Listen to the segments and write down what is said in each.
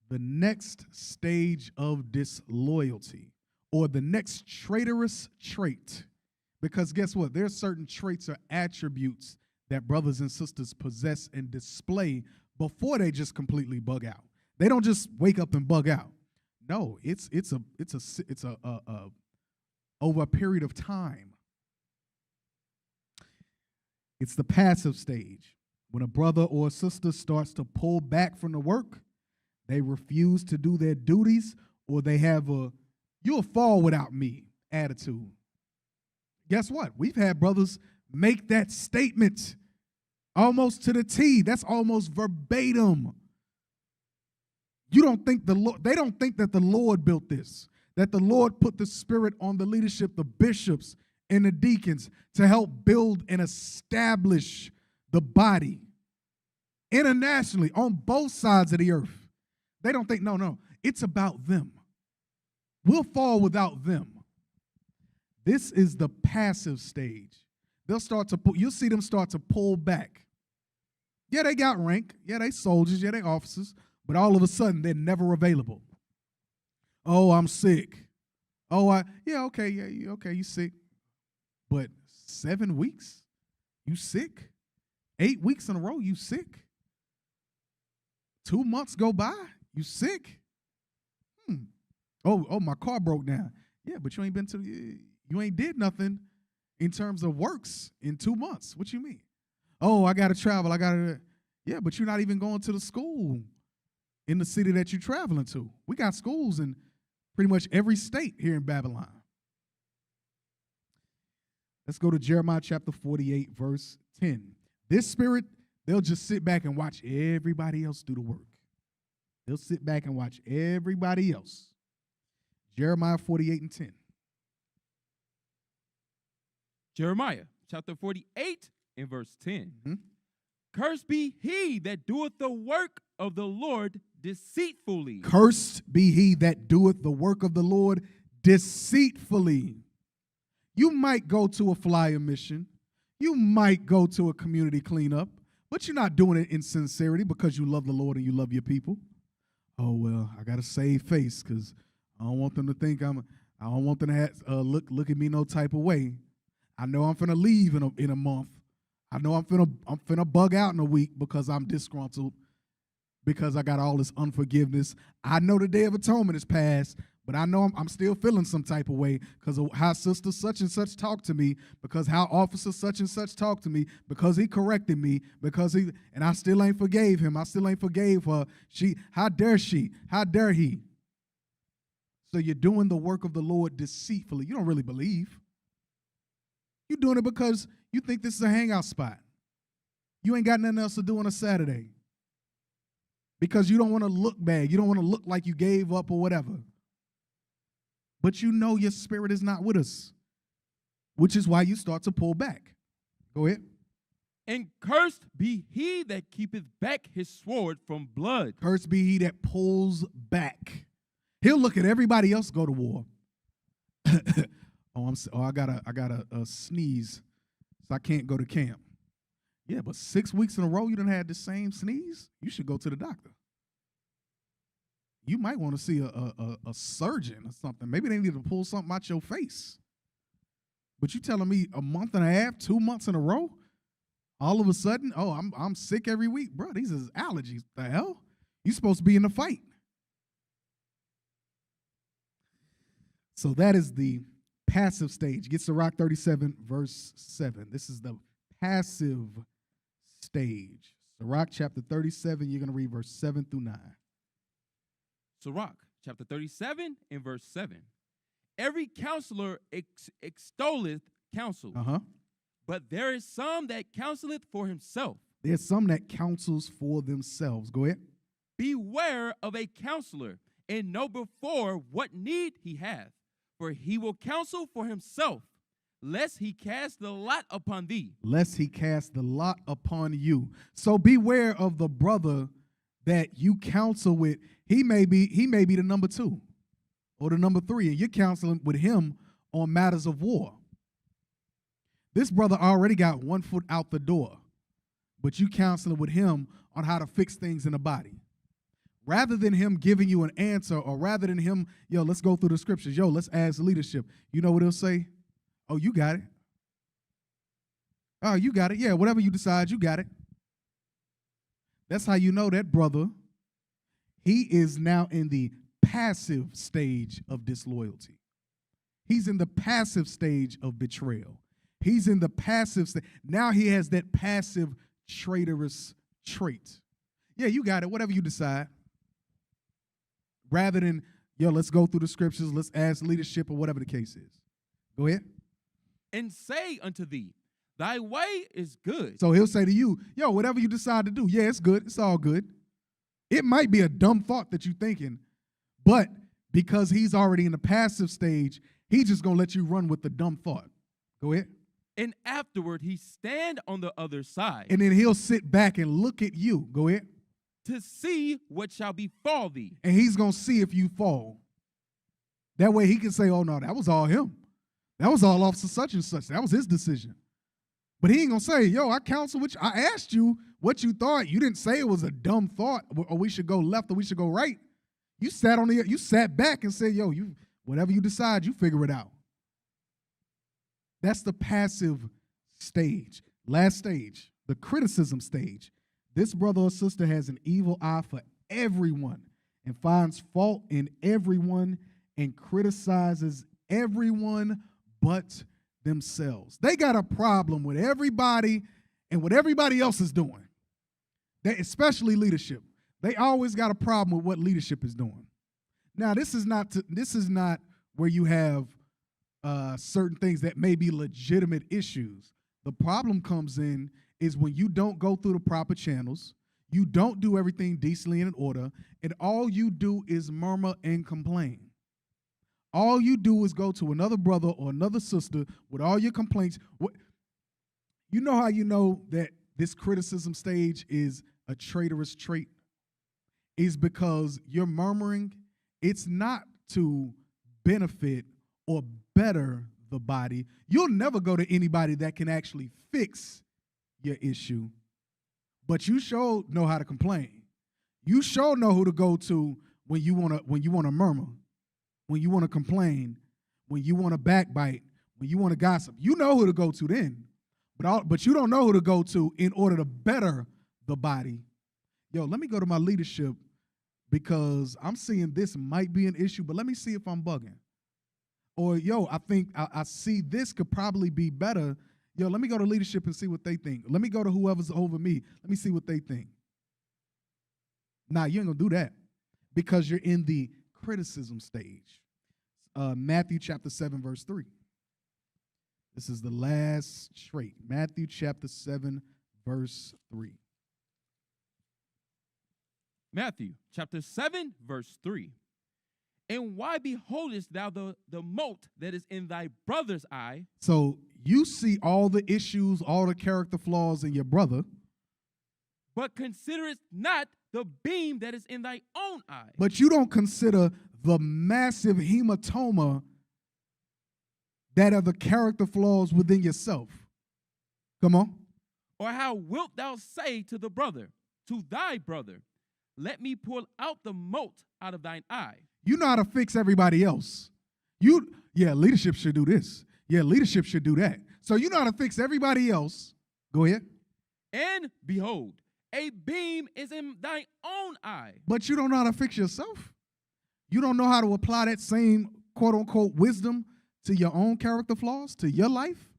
the next stage of disloyalty, or the next traitorous trait. Because guess what? There's certain traits or attributes that brothers and sisters possess and display before they just completely bug out. They don't just wake up and bug out. No, it's over a period of time. It's the passive stage. When a brother or a sister starts to pull back from the work, they refuse to do their duties, or they have a "you'll fall without me" attitude. Guess what? We've had brothers make that statement almost to the T. That's almost verbatim. You don't think they don't think that the Lord built this, that the Lord put the Spirit on the leadership, the bishops and the deacons, to help build and establish the body internationally on both sides of the earth. They don't think, no, it's about them. We'll fall without them. This is the passive stage. You'll see them start to pull back. Yeah, they got rank. Yeah, they soldiers. Yeah, they officers. But all of a sudden, they're never available. Oh, I'm sick. Oh, okay, you sick. But 7 weeks, you sick? 8 weeks in a row, you sick? 2 months go by, you sick? Oh, my car broke down. Yeah, but you ain't did nothing in terms of works in 2 months. What you mean? Oh, I got to travel. Yeah, but you're not even going to the school in the city that you're traveling to. We got schools in pretty much every state here in Babylon. Let's go to Jeremiah chapter 48, verse 10. This spirit, they'll just sit back and watch everybody else do the work. They'll sit back and watch everybody else. Jeremiah 48 and 10. Jeremiah chapter 48 and verse 10. Mm-hmm. Cursed be he that doeth the work of the Lord deceitfully. Cursed be he that doeth the work of the Lord deceitfully. You might go to a flyer mission. You might go to a community cleanup, but you're not doing it in sincerity because you love the Lord and you love your people. Oh, well, I got to save face because I don't want them to think I don't want them to have, look at me no type of way. I know I'm finna leave in a month. I know I'm finna bug out in a week because I'm disgruntled, because I got all this unforgiveness. I know the Day of Atonement is past, but I know I'm still feeling some type of way because of how sister such and such talked to me, because how officer such and such talked to me, because he corrected me, and I still ain't forgave him. I still ain't forgave her. How dare she? How dare he? So you're doing the work of the Lord deceitfully. You don't really believe. You're doing it because you think this is a hangout spot. You ain't got nothing else to do on a Saturday. Because you don't want to look bad. You don't want to look like you gave up or whatever. But you know your spirit is not with us, which is why you start to pull back. Go ahead. And cursed be he that keepeth back his sword from blood. Cursed be he that pulls back. He'll look at everybody else go to war. I gotta sneeze, so I can't go to camp. Yeah, but 6 weeks in a row you done had the same sneeze. You should go to the doctor. You might want to see a surgeon or something. Maybe they need to pull something out your face. But you telling me a month and a half, 2 months in a row, all of a sudden, oh, I'm sick every week, bro. These is allergies. The hell? You supposed to be in the fight. So that is the passive stage. Get Sirach 37, verse 7. This is the passive stage. Sirach chapter 37, you're going to read verse 7 through 9. Sirach chapter 37 and verse 7. Every counselor extolleth counsel, but there is some that counseleth for himself. There's some that counsels for themselves. Go ahead. Beware of a counselor, and know before what need he hath. For he will counsel for himself, lest he cast the lot upon thee. Lest he cast the lot upon you. So beware of the brother that you counsel with. He may be the number 2 or the number 3, and you're counseling with him on matters of war. This brother already got 1 foot out the door, but you counseling with him on how to fix things in the body. rather than him giving you an answer, or rather than him, let's go through the scriptures. Let's ask leadership. You know what he'll say? Oh, you got it. Oh, you got it. Yeah, whatever you decide, you got it. That's how you know that brother, he is now in the passive stage of disloyalty. He's in the passive stage of betrayal. He's in the passive stage. Now he has that passive traitorous trait. Yeah, you got it. Whatever you decide. Rather than, let's go through the scriptures, let's ask leadership, or whatever the case is. Go ahead. And say unto thee, thy way is good. So he'll say to you, whatever you decide to do, yeah, it's good. It's all good. It might be a dumb thought that you're thinking, but because he's already in the passive stage, he's just going to let you run with the dumb thought. Go ahead. And afterward he stand on the other side. And then he'll sit back and look at you. Go ahead. To see what shall befall thee. And he's going to see if you fall. That way he can say, oh, no, that was all him. That was all Officer such and such. That was his decision. But he ain't going to say, I counsel which I asked you what you thought. You didn't say it was a dumb thought, or we should go left or we should go right. You sat back and said, whatever you decide, you figure it out. That's the passive stage. Last stage, the criticism stage. This brother or sister has an evil eye for everyone and finds fault in everyone and criticizes everyone but themselves. They got a problem with everybody and what everybody else is doing. Especially leadership. They always got a problem with what leadership is doing. Now, this is not where you have certain things that may be legitimate issues. The problem comes in is when you don't go through the proper channels, you don't do everything decently and in order, and all you do is murmur and complain. All you do is go to another brother or another sister with all your complaints. You know how you know that this criticism stage is a traitorous trait? Is because you're murmuring. It's not to benefit or better the body. You'll never go to anybody that can actually fix your issue, but you sure know how to complain. You sure know who to go to when you want to murmur, when you want to complain, when you want to backbite, when you want to gossip. You know who to go to then, but you don't know who to go to in order to better the body. Let me go to my leadership because I'm seeing this might be an issue, but let me see if I'm bugging. Or, I think I see this could probably be better. Let me go to leadership and see what they think. Let me go to whoever's over me. Let me see what they think. Nah, you ain't going to do that because you're in the criticism stage. Matthew chapter 7, verse 3. This is the last trait. Matthew chapter 7, verse 3. Matthew chapter 7, verse 3. And why beholdest thou the mote that is in thy brother's eye? So you see all the issues, all the character flaws in your brother, but considerest not the beam that is in thy own eye. But you don't consider the massive hematoma that are the character flaws within yourself. Come on. Or how wilt thou say to thy brother, let me pull out the mote out of thine eye? You know how to fix everybody else. Leadership should do this. Yeah, leadership should do that. So you know how to fix everybody else. Go ahead. And behold, a beam is in thy own eye. But you don't know how to fix yourself. You don't know how to apply that same quote unquote wisdom to your own character flaws, to your life.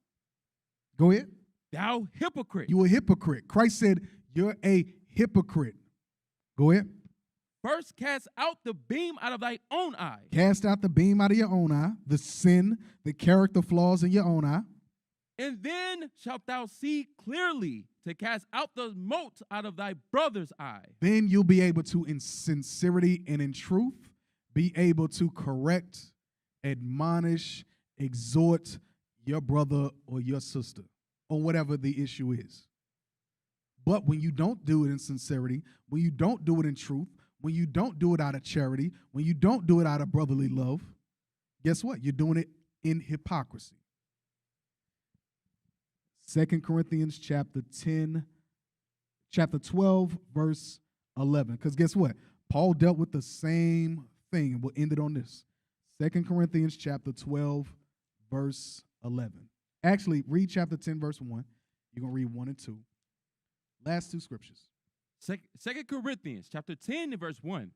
Go ahead. Thou hypocrite. You a hypocrite. Christ said you're a hypocrite. Go ahead. First cast out the beam out of thy own eye. Cast out the beam out of your own eye, the sin, the character flaws in your own eye. And then shalt thou see clearly to cast out the mote out of thy brother's eye. Then you'll be able to, in sincerity and in truth, be able to correct, admonish, exhort your brother or your sister, or whatever the issue is. But when you don't do it in sincerity, when you don't do it in truth, when you don't do it out of charity, when you don't do it out of brotherly love, guess what? You're doing it in hypocrisy. 2 Corinthians chapter 12, verse 11. Because guess what? Paul dealt with the same thing, and we'll end it on this. 2 Corinthians chapter 12, verse 11. Actually, read chapter 10, verse 1. You're going to read 1 and 2. Last two scriptures. 2 Corinthians chapter 10 and verse 1.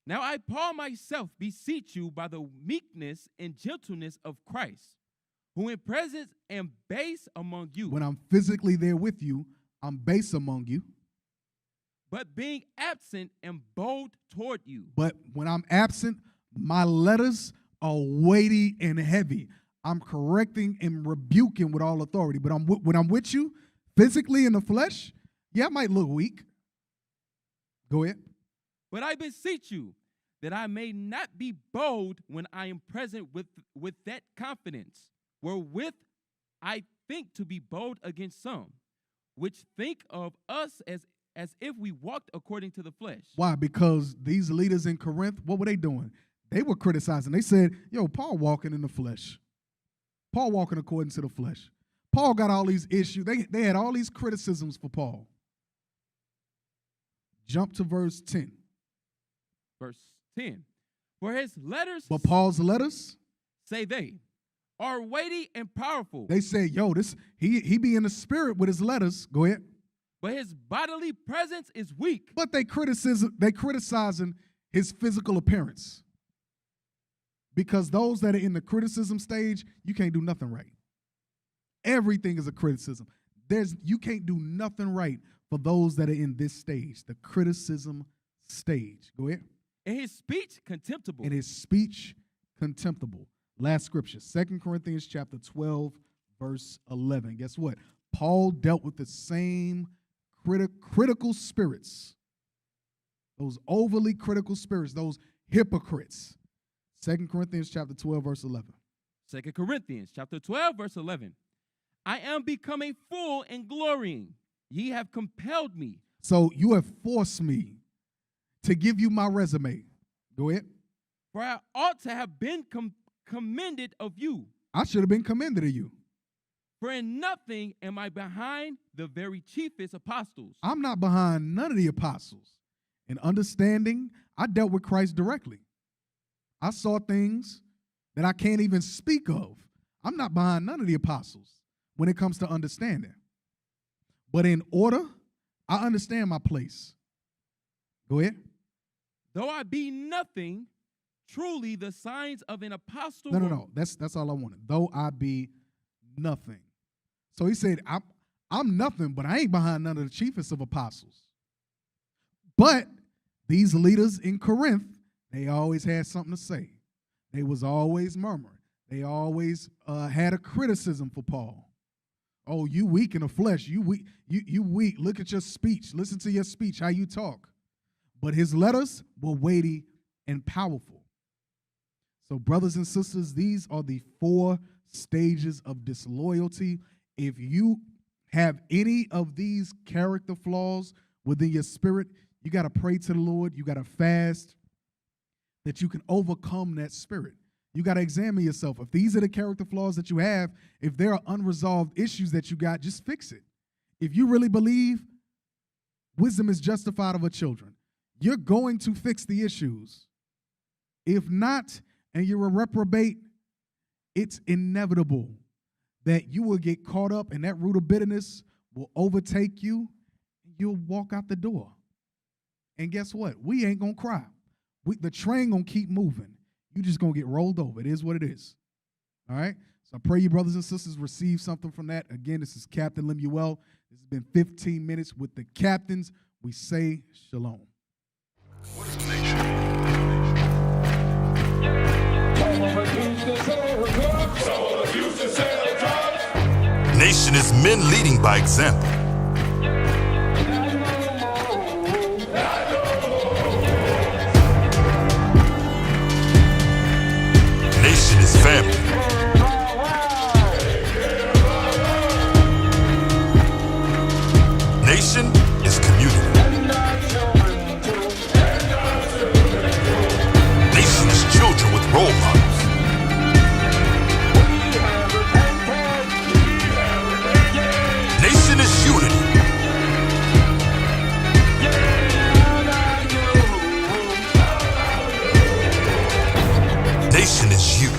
Now I, Paul, myself beseech you by the meekness and gentleness of Christ, who in presence am base among you. When I'm physically there with you, I'm base among you. But being absent am bold toward you. But when I'm absent, my letters are weighty and heavy. I'm correcting and rebuking with all authority. But when I'm with you, physically in the flesh, yeah, I might look weak. Go ahead. But I beseech you that I may not be bold when I am present with that confidence, wherewith I think to be bold against some, which think of us as if we walked according to the flesh. Why? Because these leaders in Corinth, what were they doing? They were criticizing. They said, yo, Paul walking in the flesh. Paul walking according to the flesh. Paul got all these issues. They had all these criticisms for Paul. Jump to verse 10. Verse 10. For his letters, but Paul's letters, say they, are weighty and powerful. They say, yo, he be in the spirit with his letters. Go ahead. But his bodily presence is weak. But they criticizing his physical appearance. Because those that are in the criticism stage, you can't do nothing right. Everything is a criticism. You can't do nothing right for those that are in this stage, the criticism stage. Go ahead. And his speech contemptible. And his speech contemptible. Last scripture, 2 Corinthians chapter 12, verse 11. Guess what? Paul dealt with the same critical spirits, those overly critical spirits, those hypocrites. 2 Corinthians chapter 12, verse 11. 2 Corinthians chapter 12, verse 11. I am become a fool in glorying. Ye have compelled me. So you have forced me to give you my resume. Go ahead. For I ought to have been commended of you. I should have been commended of you. For in nothing am I behind the very chiefest apostles. I'm not behind none of the apostles. In understanding, I dealt with Christ directly. I saw things that I can't even speak of. I'm not behind none of the apostles when it comes to understanding. But in order, I understand my place. Go ahead. Though I be nothing, truly the signs of an apostle. No. That's all I wanted. Though I be nothing. So he said, I'm nothing, but I ain't behind none of the chiefest of apostles. But these leaders in Corinth, they always had something to say. They was always murmuring. They always had a criticism for Paul. Oh, you weak in the flesh. You weak. You weak. Look at your speech. Listen to your speech, how you talk. But his letters were weighty and powerful. So, brothers and sisters, these are the 4 stages of disloyalty. If you have any of these character flaws within your spirit, you got to pray to the Lord. You got to fast that you can overcome that spirit. You got to examine yourself. If these are the character flaws that you have, if there are unresolved issues that you got, just fix it. If you really believe wisdom is justified of her children, you're going to fix the issues. If not, and you're a reprobate, it's inevitable that you will get caught up and that root of bitterness will overtake you. You'll walk out the door. And guess what? We ain't going to cry. The train going to keep moving. You just going to get rolled over. It is what it is. All right? So I pray you brothers and sisters receive something from that. Again, this is Captain Lemuel. This has been 15 minutes with the captains. We say shalom. What is a nation? Nation is men leading by example. Nation is family. Nation is community. Nation is children with role models. Nation is unity. nation is you.